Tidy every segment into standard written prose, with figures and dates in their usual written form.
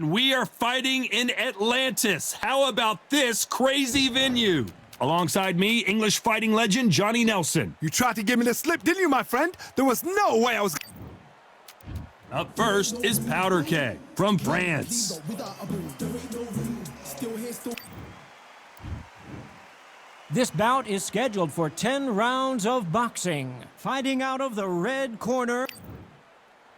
And we are fighting in Atlantis. How about this crazy venue? Alongside me, English fighting legend Johnny Nelson. You tried to give me the slip, didn't you, my friend? There was no way I was... Up first is Powder Keg from France. This bout is scheduled for 10 rounds of boxing. Fighting out of the red corner.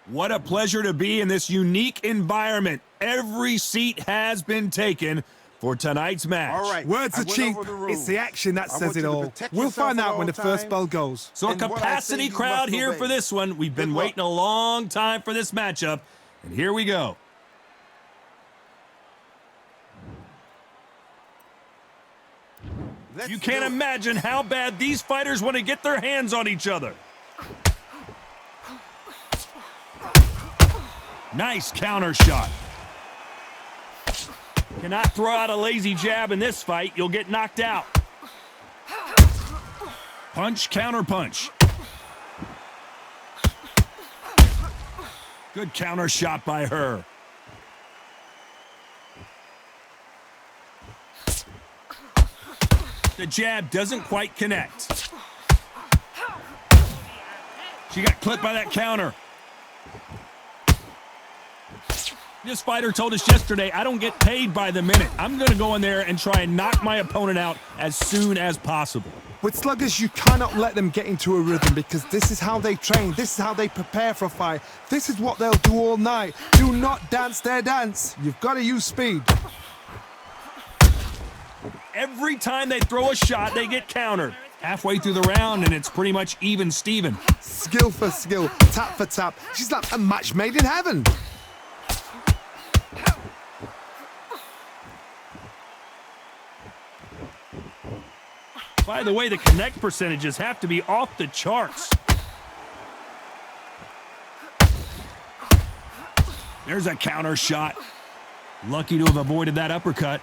What a pleasure to be in this unique environment. Every seat has been taken for tonight's match. All right. Words are cheap. It's the action that says it all. We'll find out when the first bell goes. So a capacity crowd here for this one. We've been waiting a long time for this matchup, and here we go. You can't imagine how bad these fighters want to get their hands on each other. Nice counter shot. Cannot throw out a lazy jab in this fight. You'll get knocked out. Punch, counter punch. Good counter shot by her. The jab doesn't quite connect. She got clipped by that counter. This fighter told us yesterday, I don't get paid by the minute. I'm going to go in there and try and knock my opponent out as soon as possible. With sluggers, you cannot let them get into a rhythm because this is how they train. This is how they prepare for a fight. This is what they'll do all night. Do not dance their dance. You've got to use speed. Every time they throw a shot, they get countered. Halfway through the round, and it's pretty much even Steven. Skill for skill, tap for tap. She's like a match made in heaven. By the way, the connect percentages have to be off the charts. There's a counter shot. Lucky to have avoided that uppercut.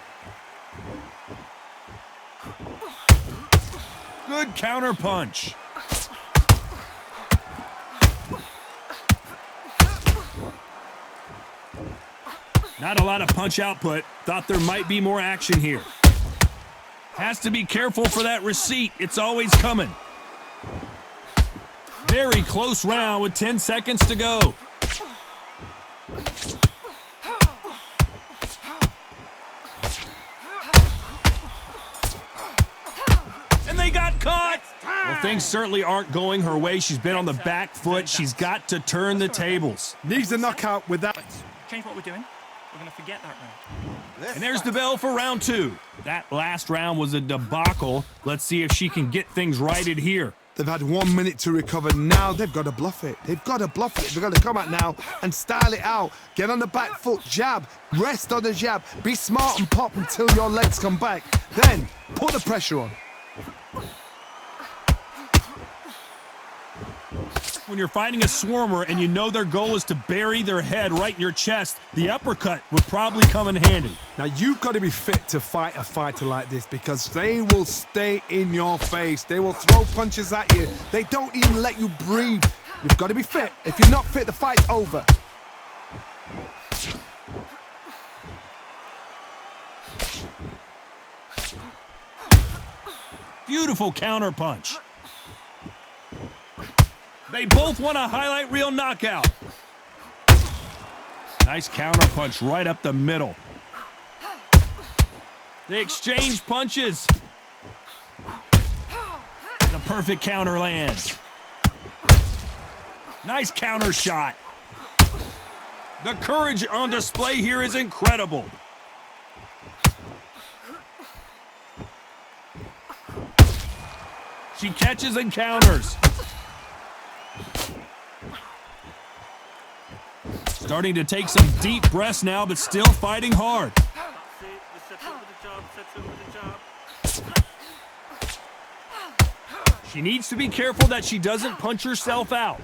Good counter punch. Not a lot of punch output. Thought there might be more action here. Has to be careful for that receipt. It's always coming. Very close round with 10 seconds to go. And they got caught. Well, things certainly aren't going her way. She's been on the back foot. She's got to turn the tables. Needs a knockout with that. Change what we're doing. We're going to forget that round. And there's the bell for round two. That last round was a debacle. Let's see if she can get things righted here. They've had 1 minute to recover. Now they've got to bluff it. They've got to bluff it. They've got to come out now and style it out. Get on the back foot, jab, rest on the jab. Be smart and pop until your legs come back. Then put the pressure on. When you're fighting a swarmer and you know their goal is to bury their head right in your chest, the uppercut would probably come in handy. Now you've got to be fit to fight a fighter like this because they will stay in your face. They will throw punches at you. They don't even let you breathe. You've got to be fit. If you're not fit, the fight's over. Beautiful counter punch. They both want a highlight reel knockout. Nice counter punch right up the middle. They exchange punches. The perfect counter lands. Nice counter shot. The courage on display here is incredible. She catches and counters. Starting to take some deep breaths now, but still fighting hard. She needs to be careful that she doesn't punch herself out.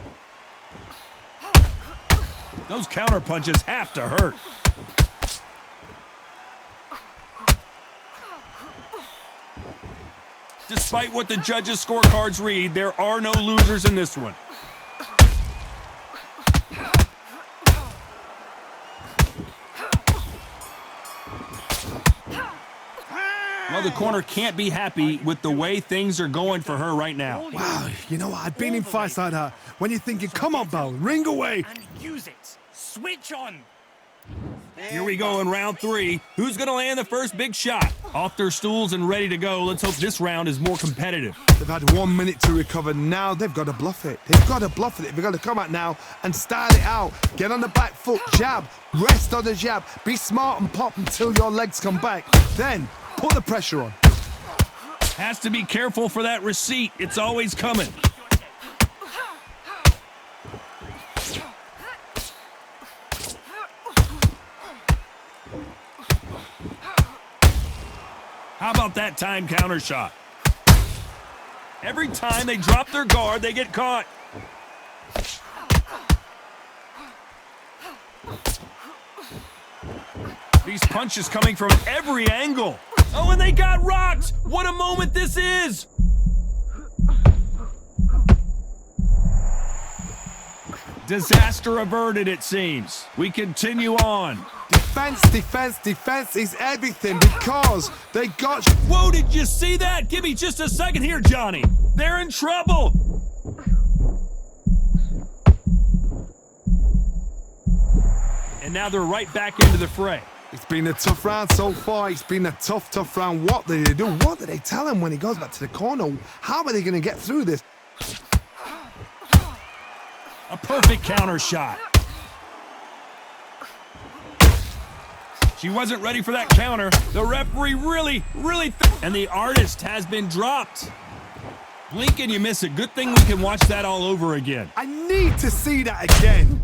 Those counter punches have to hurt. Despite what the judges' scorecards read, there are no losers in this one. Well, the corner can't be happy with the way things are going for her right now. Wow, you know what? I've been in fights like that. When you're thinking, come on, Bo, ring away. And use it. Switch on. Here we go in round 3. Who's going to land the first big shot? Off their stools and ready to go. Let's hope this round is more competitive. They've had 1 minute to recover. Now they've got to bluff it. They've got to bluff it. They've got to come out now and style it out. Get on the back foot, jab, rest on the jab. Be smart and pop until your legs come back. Then put the pressure on. Has to be careful for that receipt. It's always coming. How about that time counter shot? Every time they drop their guard, they get caught. These punches coming from every angle. Oh, and they got rocked! What a moment this is! Disaster averted, it seems. We continue on. Defense, defense, defense is everything because they got... Whoa, did you see that? Give me just a second here, Johnny. They're in trouble. And now they're right back into the fray. It's been a tough round so far. It's been a tough round. What did they do? What did they tell him when he goes back to the corner? How are they going to get through this? A perfect counter shot. She wasn't ready for that counter. The referee really and the artist has been dropped. Blink and you miss it. Good thing we can watch that all over again. I need to see that again.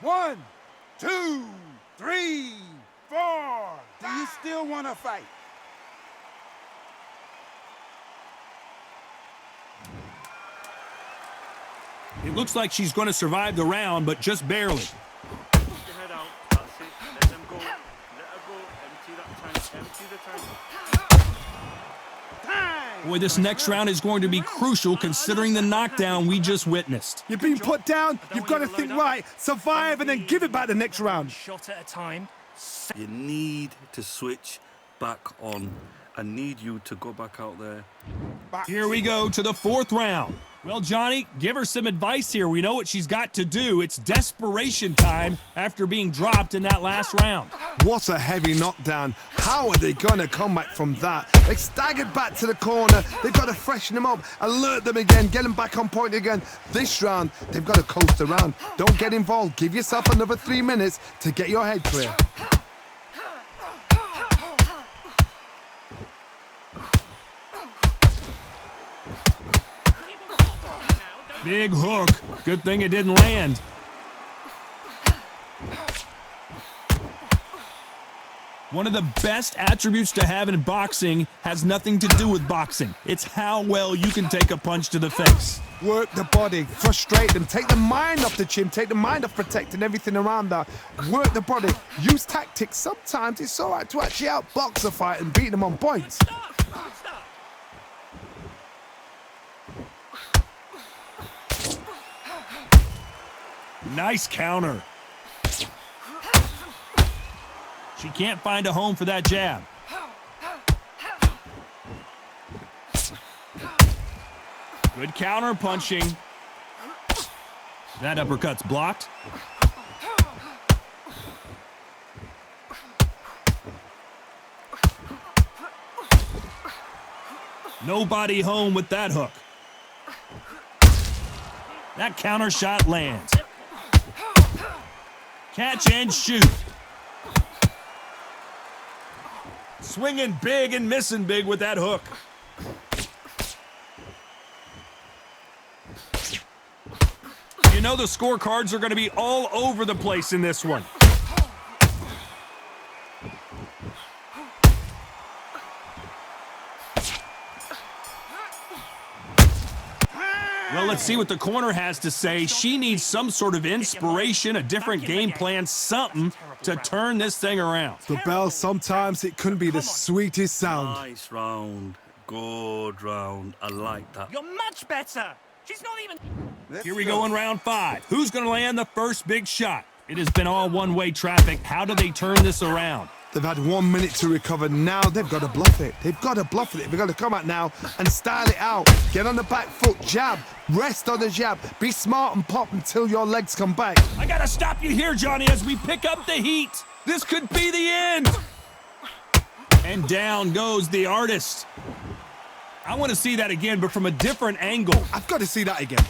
One, two, three, four. Do you still want to fight? It looks like she's going to survive the round, but just barely. Keep your head out. That's it. Let them go. Let her go. Empty that tank. Empty the tank. Boy, this next round is going to be crucial considering the knockdown we just witnessed. You've been put down. You've got to think right, survive, and then give it back the next round. Shot at a time. You need to switch back on. I need you to go back out there. Here we go to the 4th round. Well, Johnny, give her some advice here. We know what she's got to do. It's desperation time after being dropped in that last round. What a heavy knockdown. How are they going to come back from that? They staggered back to the corner. They've got to freshen them up, alert them again, get them back on point again. This round, they've got to coast around. Don't get involved. Give yourself another 3 minutes to get your head clear. Big hook. Good thing it didn't land. One of the best attributes to have in boxing has nothing to do with boxing. It's how well you can take a punch to the face. Work the body, frustrate them, take the mind off the chin, take the mind off protecting everything around that. Work the body, use tactics. Sometimes it's all right to actually outbox a fight and beat them on points. Nice counter. She can't find a home for that jab. Good counter punching. That uppercut's blocked. Nobody home with that hook. That counter shot lands. Catch and shoot. Swinging big and missing big with that hook. You know the scorecards are going to be all over the place in this one. Well, let's see what the corner has to say. She needs some sort of inspiration, a different game plan, something to turn this thing around. The bell, sometimes it can be the sweetest sound. Nice round. Good round. I like that. You're much better. She's not even... Here we go in round 5. Who's going to land the first big shot? It has been all one-way traffic. How do they turn this around? They've had 1 minute to recover. Now they've got to bluff it. They've got to bluff it. They've got to come out now and style it out. Get on the back foot, jab, rest on the jab. Be smart and pop until your legs come back. I got to stop you here, Johnny, as we pick up the heat. This could be the end. And down goes the artist. I want to see that again, but from a different angle. I've got to see that again.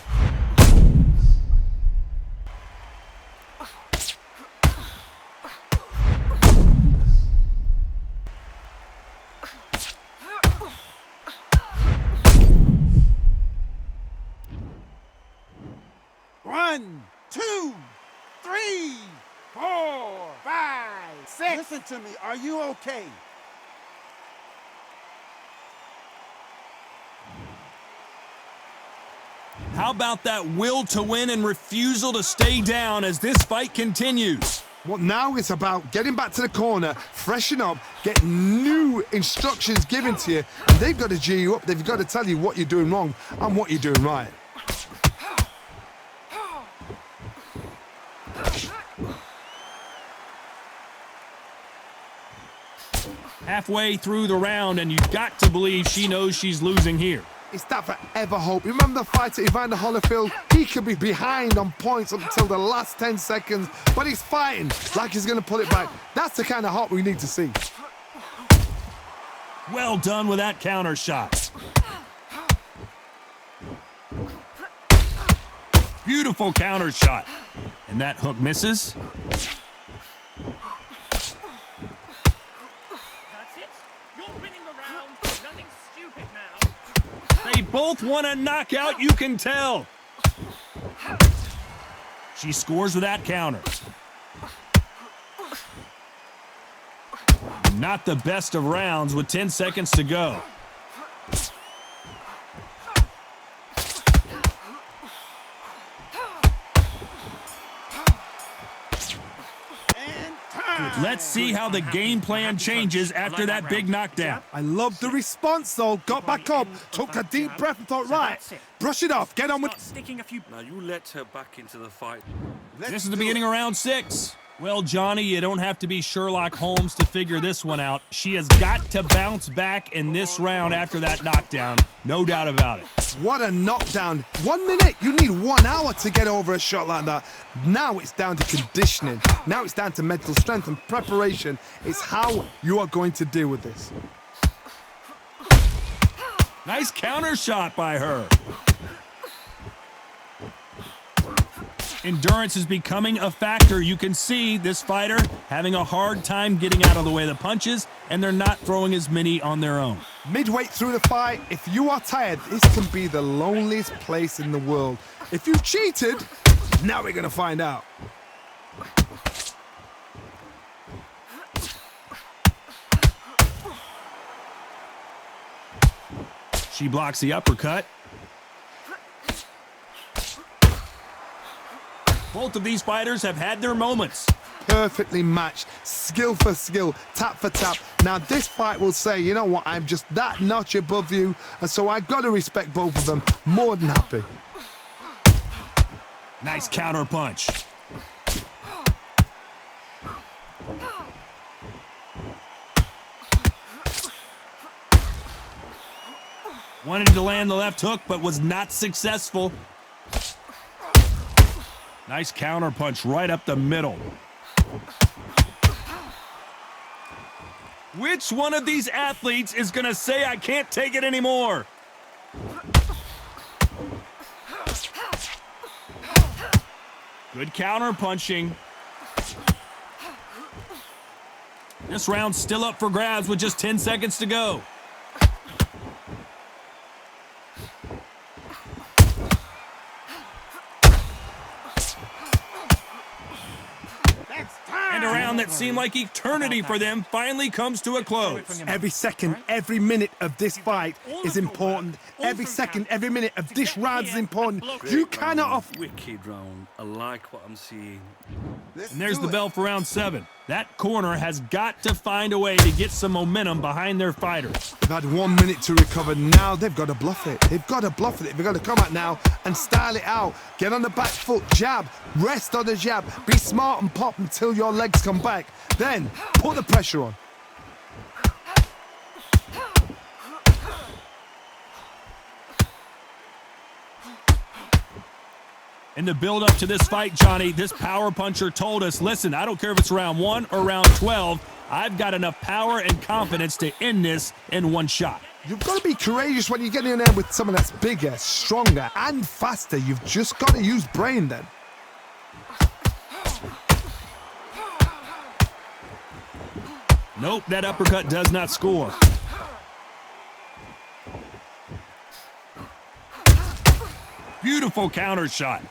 One, two, three, 4, 5, 6. Listen to me. Are you okay? How about that will to win and refusal to stay down as this fight continues? Well, now it's about getting back to the corner, freshen up, get new instructions given to you, and they've got to G you up. They've got to tell you what you're doing wrong and what you're doing right. Halfway through the round, and you've got to believe she knows she's losing here. It's that forever hope. Remember the fight at Evander Holyfield? He could be behind on points up until the last 10 seconds, but he's fighting like he's going to pull it back. That's the kind of hope we need to see. Well done with that counter shot. Beautiful counter shot. And that hook misses. That's it. You're winning the round. Nothing stupid now. They both want a knockout, you can tell. She scores with that counter. Not the best of rounds with 10 seconds to go. Let's see how the game plan changes after that big knockdown. I love the response, though. Got back up, took a deep breath and thought, right, brush it off, get on with... Sticking a few... Now you let her back into the fight. This is the beginning of round 6. Well, Johnny, you don't have to be Sherlock Holmes to figure this one out. She has got to bounce back in this round after that knockdown. No doubt about it. What a knockdown. 1 minute. You need 1 hour to get over a shot like that. Now it's down to conditioning. Now it's down to mental strength and preparation. It's how you are going to deal with this. Nice counter shot by her. Endurance is becoming a factor. You can see this fighter having a hard time getting out of the way of the punches, and they're not throwing as many on their own. Midway through the fight, if you are tired, this can be the loneliest place in the world. If you cheated, now we're going to find out. She blocks the uppercut. Both of these fighters have had their moments. Perfectly matched, skill for skill, tap for tap. Now this fight will say, you know what, I'm just that notch above you, and so I've got to respect both of them. More than happy. Nice counter punch. Wanted to land the left hook, but was not successful. Nice counter punch right up the middle. Which one of these athletes is going to say, I can't take it anymore? Good counter punching. This round's still up for grabs with just 10 seconds to go. And around round that seemed like eternity for them finally comes to a close. Every second, every minute of this fight is important. Every second, every minute of this round is important. You cannot off. Wicked round. I like what I'm seeing. And there's the bell for round 7. That corner has got to find a way to get some momentum behind their fighters. They've had 1 minute to recover. Now they've got to bluff it. They've got to bluff it. They've got to come out now and style it out. Get on the back foot, jab, rest on the jab. Be smart and pop until your legs come back. Then put the pressure on. In the build-up to this fight, Johnny, this power puncher told us, listen, I don't care if it's round 1 or round 12, I've got enough power and confidence to end this in one shot. You've got to be courageous when you get in there with someone that's bigger, stronger, and faster. You've just got to use brain then. Nope, that uppercut does not score. Beautiful counter shot.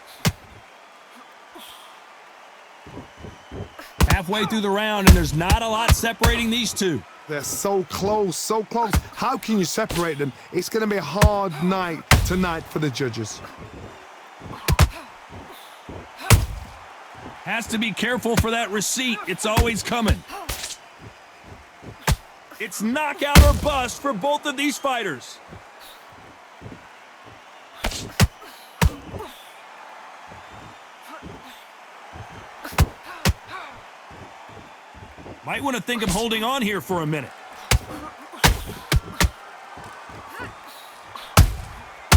Halfway through the round, and there's not a lot separating these two. They're so close, so close. How can you separate them? It's going to be a hard night tonight for the judges. Has to be careful for that receipt. It's always coming. It's knockout or bust for both of these fighters. Might want to think of holding on here for a minute.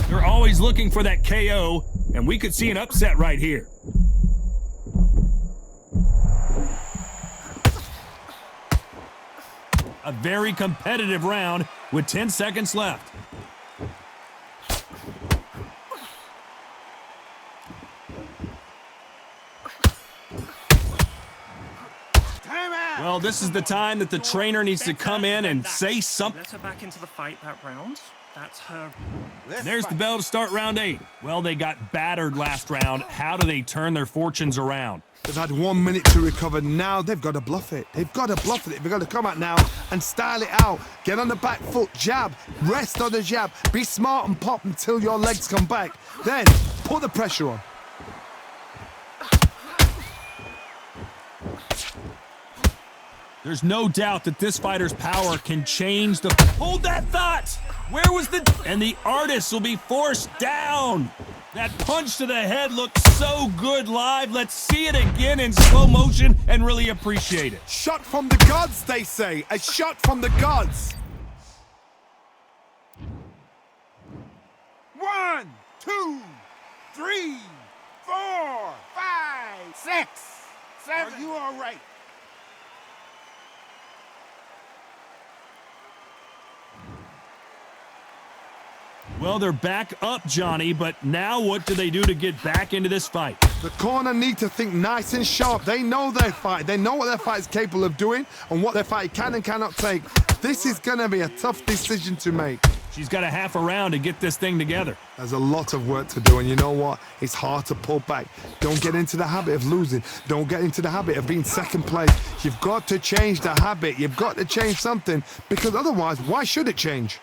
They're always looking for that KO, and we could see an upset right here. A very competitive round with 10 seconds left. Well, this is the time that the trainer needs to come in and say something. Let her back into the fight that round. That's her. And there's the bell to start round 8. Well, they got battered last round. How do they turn their fortunes around? They've had 1 minute to recover. Now they've got to bluff it. They've got to bluff it. They've got to come out now and style it out. Get on the back foot, jab, rest on the jab. Be smart and pop until your legs come back. Then put the pressure on. There's no doubt that this fighter's power can change the... Hold that thought! Where was the... And the artist will be forced down. That punch to the head looked so good live. Let's see it again in slow motion and really appreciate it. Shot from the gods, they say. A shot from the gods. 1, 2, 3, 4, 5, 6, 7. Are you all right? Well, they're back up, Johnny, but now what do they do to get back into this fight? The corner need to think nice and sharp. They know their fight. They know what their fight is capable of doing and what their fight can and cannot take. This is going to be a tough decision to make. She's got a half a round to get this thing together. There's a lot of work to do, and you know what? It's hard to pull back. Don't get into the habit of losing. Don't get into the habit of being second place. You've got to change the habit. You've got to change something, because otherwise, why should it change?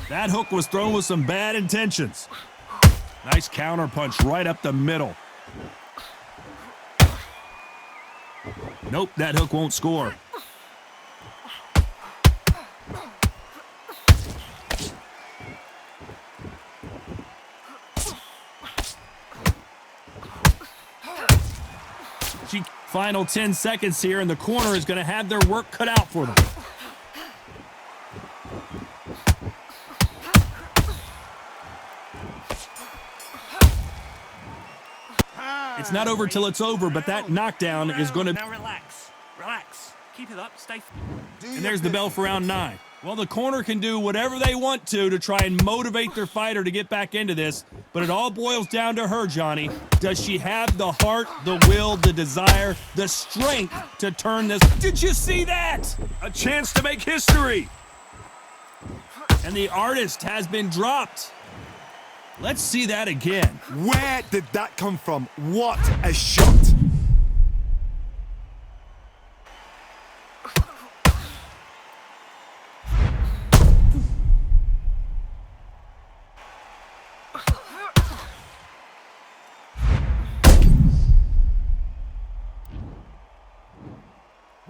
That hook was thrown with some bad intentions. Nice counter punch right up the middle. Nope, that hook won't score. Final 10 seconds here, and the corner is going to have their work cut out for them. It's not over till it's over, but that knockdown is going to... Now relax. Relax. Keep it up. Stay... And there's the bell for round 9. Well, the corner can do whatever they want to try and motivate their fighter to get back into this, but it all boils down to her, Johnny. Does she have the heart, the will, the desire, the strength to turn this? Did you see that? A chance to make history. And the artist has been dropped. Let's see that again. Where did that come from? What a shot!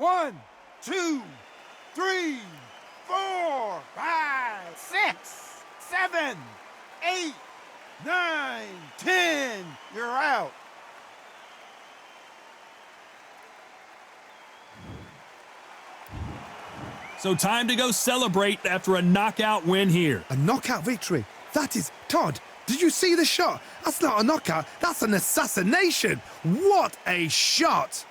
One, two, three, 4, 5, 6, 7, 8, 9, 10. You're out. So time to go celebrate after a knockout win here. A knockout victory. That is, Todd, did you see the shot? That's not a knockout, that's an assassination. What a shot!